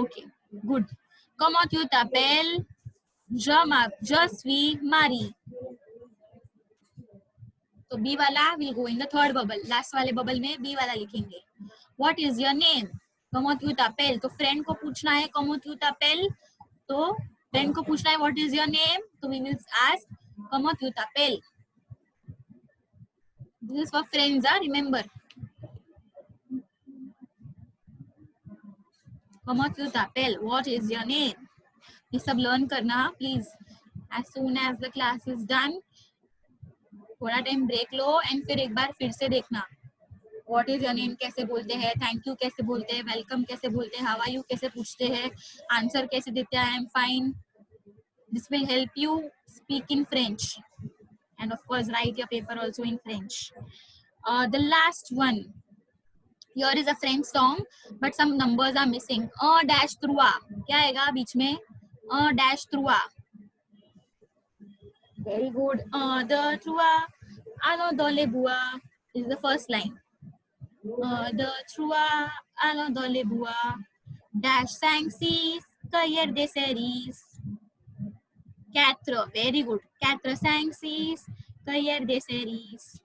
Okay, good. Comment tu t'appelles? Je suis Marie. तो B वाला will go in the third bubble. Last वाले bubble में B वाला लिखेंगे. What is your name? Comment tu t'appelles? तो friend को पूछना है comment tu t'appelles. तो friend को पूछना है what is your name. तो we will ask comment tu t'appelles. This is for friends, remember. Comment tu t'appelles? What is your name? ये सब learn करना please. As soon as the class is done, थोड़ा time break low and फिर एक बार फिर से देखना. What is your name कैसे बोलते हैं, थैंक यू कैसे बोलते हैं, वेलकम कैसे बोलते हैं, हाउ आर यू कैसे पूछते हैं, आंसर कैसे देते हैं, I am fine. This will help you speak in French and of course write your paper also in French. The last one. Here is a French song, but some numbers are missing. Dash trois. क्या आएगा बीच में? Dash trois. Very good. The trois. Allons dans les bois is the first line. The trois. Allons dans les bois. Dash cinq six. Cueillir des cerises. Quatre. Very good. Quatre cinq six. Cueillir des cerises.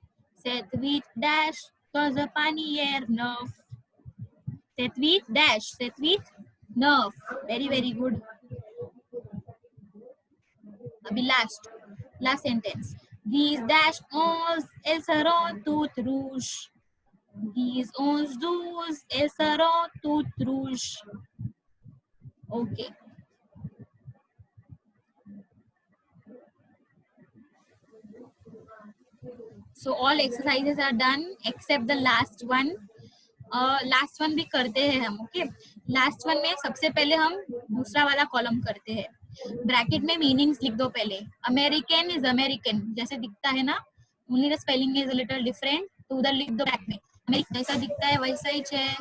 Sept huit dash. Dans un panier neuf. Sept huit dash. Sept huit neuf. Very very good. अभी last sentence. These dash onze, elles seront toutes rouges. These onze douze, elles seront toutes rouges. Okay. So all exercises are done except the last one. Last one भी करते हैं हम. Okay, last one में सबसे पहले हम दूसरा वाला कॉलम करते हैं. ब्रैकेट में मीनिंग्स लिख दो पहले. अमेरिकन इज अमेरिकन जैसे दिखता है ना, only the spelling is a little different. तो उधर लिख दो ब्रैकेट में अमेरिकन जैसा दिखता है वैसा ही है.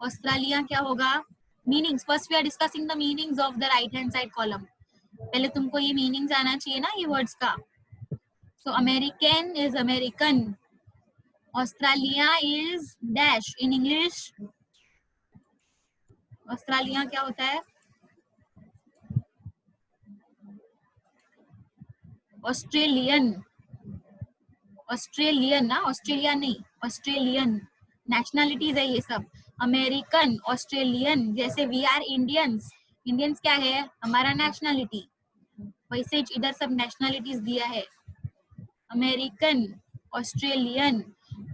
ऑस्ट्रेलिया क्या होगा? Meanings. First we are discussing the meanings of the right hand side column. पहले तुमको ये मीनिंग्स आना चाहिए ना ये वर्ड्स का. सो American is American. Australia is dash in English. Australia क्या होता है? ऑस्ट्रेलियन. ऑस्ट्रेलियन ना, ऑस्ट्रेलिया नहीं, ऑस्ट्रेलियन. नेशनलिटीज है ये सब. American, Australian. जैसे वी आर इंडियंस. इंडियंस क्या है? हमारा नेशनलिटी. वैसे इधर सब नेशनलिटीज दिया है. American, Australian.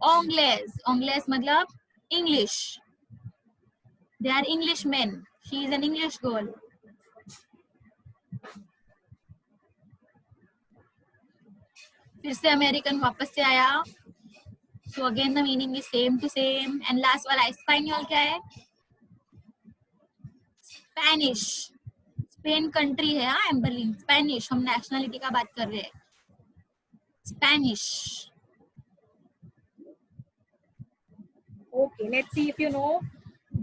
ओंग्लेस. ओंग्लेस मतलब English. They are English man. She is an English girl. फिर से अमेरिकन वापस से आया. So again the meaning is same to same. And last वाला स्पेनियल क्या है? स्पेनिश. स्पेन कंट्री है. हाँ एम्बरलिन, स्पेनिश. हम नेशनलिटी का बात कर रहे हैं. Spanish. Okay, let's see if you know.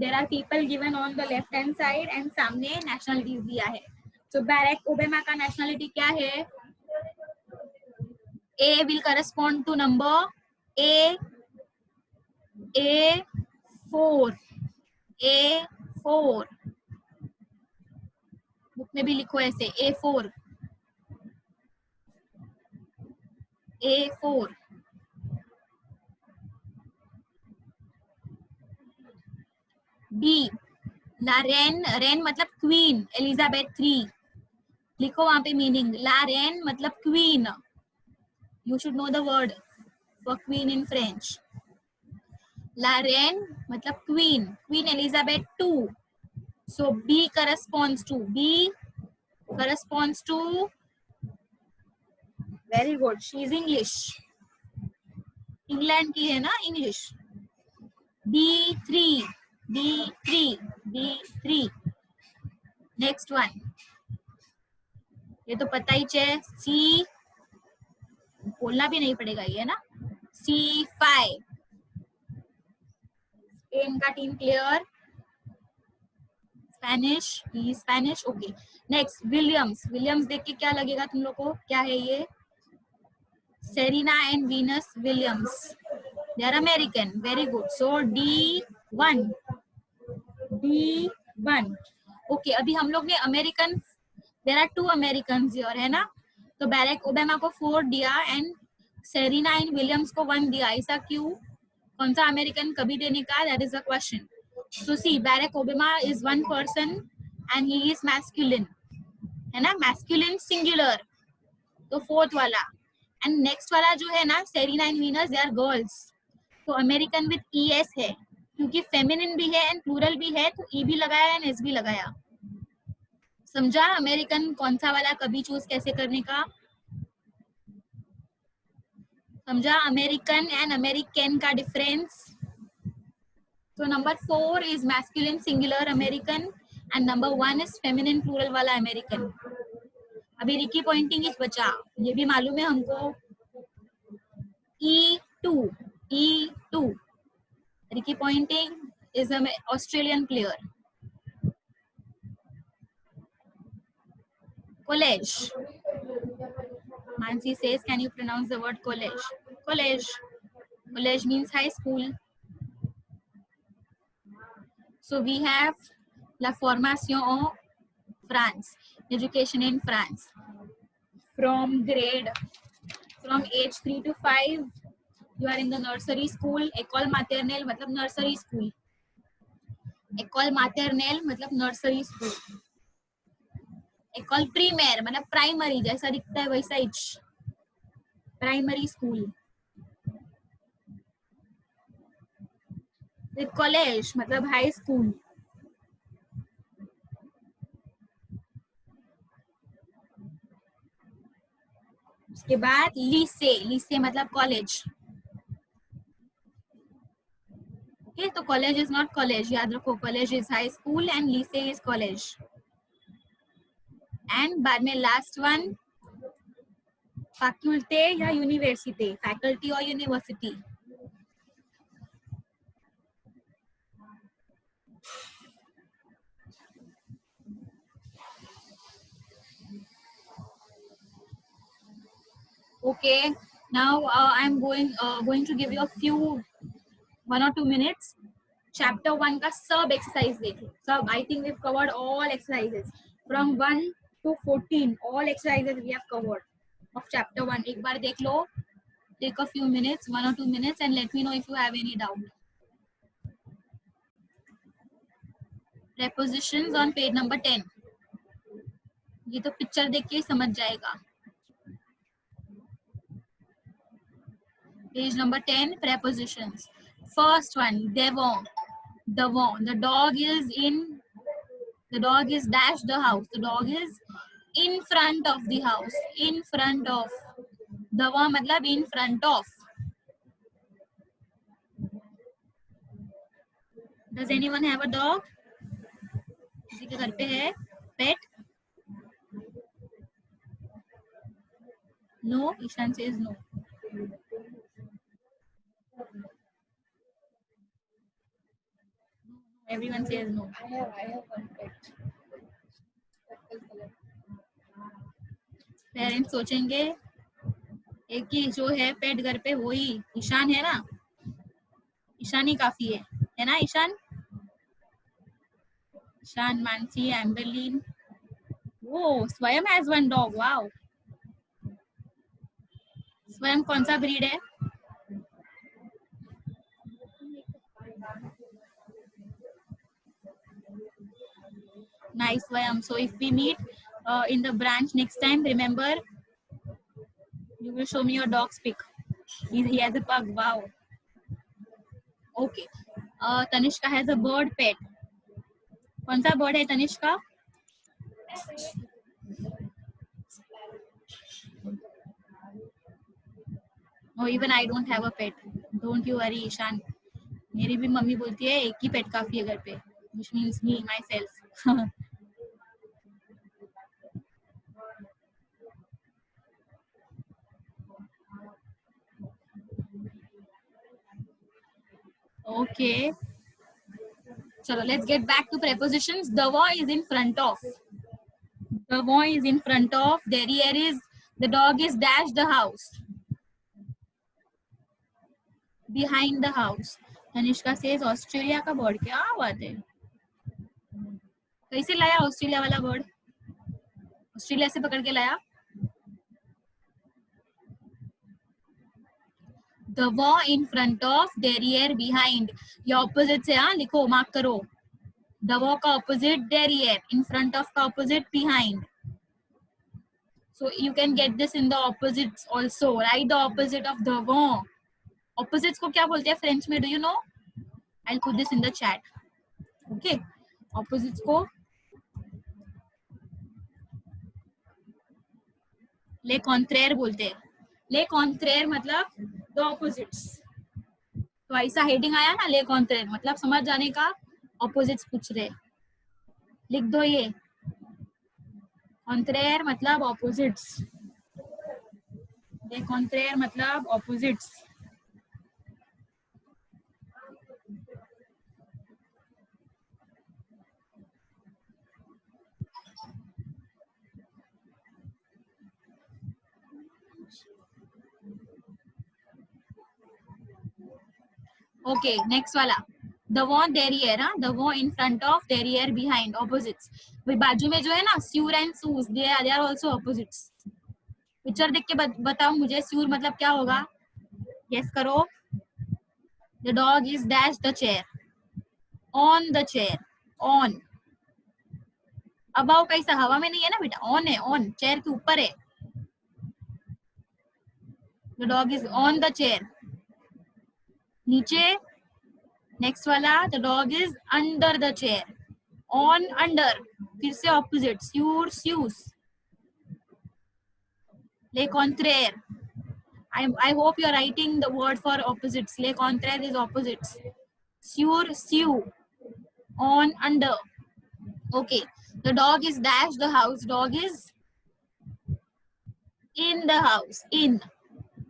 There are people given on the left hand side and सामने nationalities दिया है. So Barack Obama का nationality क्या है? A will correspond to number A4. A4. Book में भी लिखो ऐसे A4. A4. B. La Reine, Reine मतलब क्वीन, एलिजाबेथ 3. लिखो वहां पे मीनिंग. La Reine मतलब queen. You should know the word for queen in French. La Reine मतलब queen, Queen Elizabeth 2. So B corresponds to very good. She is English. England की है ना English. B3. Next one. ये तो पता ही है. C बोलना भी नहीं पड़ेगा ये ना. C5. स्पेन का team clear. Spanish okay. Next Williams देख के क्या लगेगा तुम लोग को, क्या है ये? Serena and Venus Williams, they are American. Very good. So D1. Okay. अभी हम लोग ने American, there are 2 American here है ना. तो बैरक ओबामा को 4 दिया एंड सेरेना एंड विलियम्स को 1 दिया. ऐसा क्यों? कौन सा अमेरिकन कभी देने का? That is the question. So see, Barack Obama is one person and he is masculine, है ना. masculine singular. तो फोर्थ वाला. एंड नेक्स्ट वाला जो है ना, Serena and Venus, they are girls. तो अमेरिकन विद ES है, क्योंकि फेमिनिन भी है एंड प्लूरल भी है, तो E भी लगाया एंड S भी लगाया. समझा अमेरिकन कौन सा वाला कभी चूज कैसे करने का? समझा अमेरिकन एंड अमेरिकन का difference. So number 4 is masculine singular American and number 1 is feminine plural वाला American. अभी रिकी पॉइंटिंग इस बचा, ये भी मालूम है हमको. E2. Ricky Ponting is an Australian player. College. Mansi says, can you pronounce the word college? College means high school. So we have la formation en France, education in France. From age 3 to 5, you are in the nursery school. École maternelle मतलब nursery school. École maternelle मतलब nursery school. École primaire मतलब primary, जैसा दिखता है वैसा ही. Primary school. With college मतलब high school. उसके बाद लीसे मतलब कॉलेज. ओके, तो कॉलेज इज नॉट कॉलेज, याद रखो. College is high school and लीसे इज कॉलेज. एंड बाद में लास्ट वन, फैकल्टी या यूनिवर्सिटी. फैकल्टी और university. Okay, now I'm going to give you a few 1 or 2 minutes. Chapter 1 का सब exercise देख लो. सब, I think we've covered all exercises from 1 to 14. All exercises we have covered of chapter 1. एक बार देख लो. Take a few minutes, 1 or 2 minutes, and let me know if you have any doubt. Prepositions on page number 10. ये तो picture देख के समझ जाएगा. Page number 10, prepositions. First one, devant. The dog is dash the house. The dog is in front of the house. In front of. Devant मतलब in front of. Does anyone have a dog? किसी के घर पे है pet? No. Ishan says no. Everyone says no. I have one pet. Parents सोचेंगे एक ही जो है पेट घर पे वही ईशान है ना. ईशान ही काफी है ना. ईशान, मानसी, एम्बरलीन. वो स्वयं हैज वन डॉग. वाओ. स्वयं कौन सा ब्रीड है? Nice, Swayam. So if we meet in the branch next time, remember you will show me your dog's pic. He has a pug. Wow. Okay. Tanishka has a bird pet. कौन सा bird है Tanishka? Oh, even I don't have a pet. Don't you worry, Ishan. मेरी भी mummy बोलती है एक ही पेट काफी है घर पे, which means me myself. Okay. Chalo, let's get back to prepositions. The one is in front of. The one is in front of. Derriere is the dog is dash the house. Behind the house. Tanishka says Australia का bird, क्या बात है? कैसे लाया Australia वाला bird? Australia से पकड़ के लाया? The one in front of, derriere behind. ये opposite से हाँ लिखो, मार्क करो. The one का opposite derriere, in front of का opposite behind. So you can get this in the opposites also. Write the opposite of the one. Opposites को क्या बोलते हैं French में? Do you know? I'll put this in the chat. Okay. Opposites को ले contraire बोलते हैं. ले contraire मतलब the opposites. तो ऐसा हेडिंग आया ना ले contraire मतलब समझ जाने का opposites पूछ रहे. लिख दो ये. Contraire मतलब opposites. ले contraire मतलब opposites. Okay, next वाला. The one derriere, हाँ? The one in front of, derriere behind, opposites. वही बाजू में जो है ना, Sure and Sus, they are also opposites. Picture देख के बताओ मुझे, Sure मतलब क्या होगा? Guess करो. The dog is dash the chair. On the chair. On. Above कैसा? हवा में नहीं है ना बेटा. On है, on. Chair के ऊपर है. The dog is on the chair. नीचे. Next वाला, the dog is under the chair. On, under. फिर से opposite. Sure, sus. Le contraire. I hope you're writing the word for opposites. Le contraire is opposites. Sure, su. On, under. Okay. The dog is dash the house. Dog is in the house. In.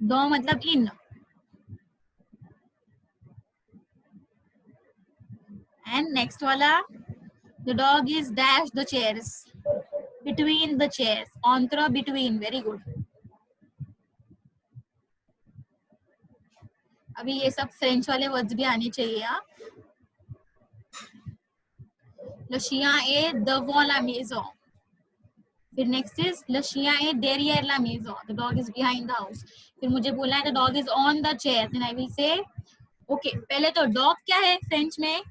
Do matlab in. And next wala, the dog is dash the chairs. Between the chairs. Entre between. Very good. अभी ये सब French वाले words भी आने चाहिए. हाँ, le chien est devant la maison. फिर next is le chien est derrière la maison. The dog is behind the house. फिर मुझे बोलना है the dog is on the chair. Then I will say okay. पहले तो dog क्या है French में?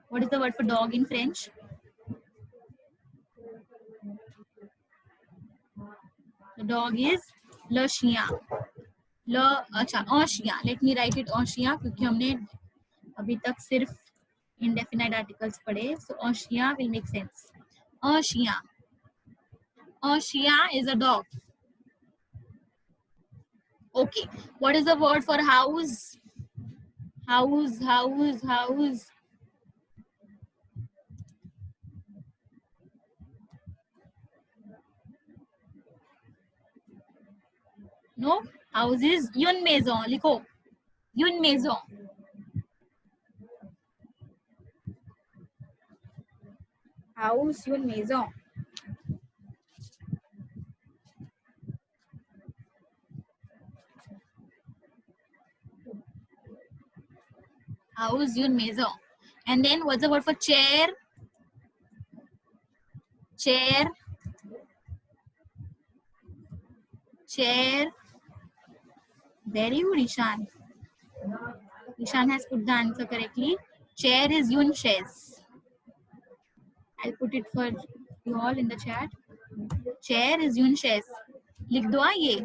What is the word for dog in French? The dog is le chien. Le अच्छा un chien. Let me write it un chien क्योंकि हमने अभी तक सिर्फ indefinite articles पढ़े. So un chien will make sense. Un chien. Un chien is a dog. Okay. What is the word for house? House, house, house. No, house is une maison. लिखो. Une maison. House, une maison. House, une maison. And then what's the word for chair? chair, chair. Very good, Ishan. Ishan has put the answer correctly. Chair is Yun Shes. I'll put it for you all in the chat. Chair is Yun Shes. लिख दो ये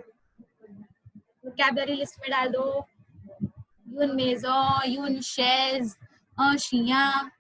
vocabulary list में डाल दो. Yun Mezo, Yun Shes, Shia.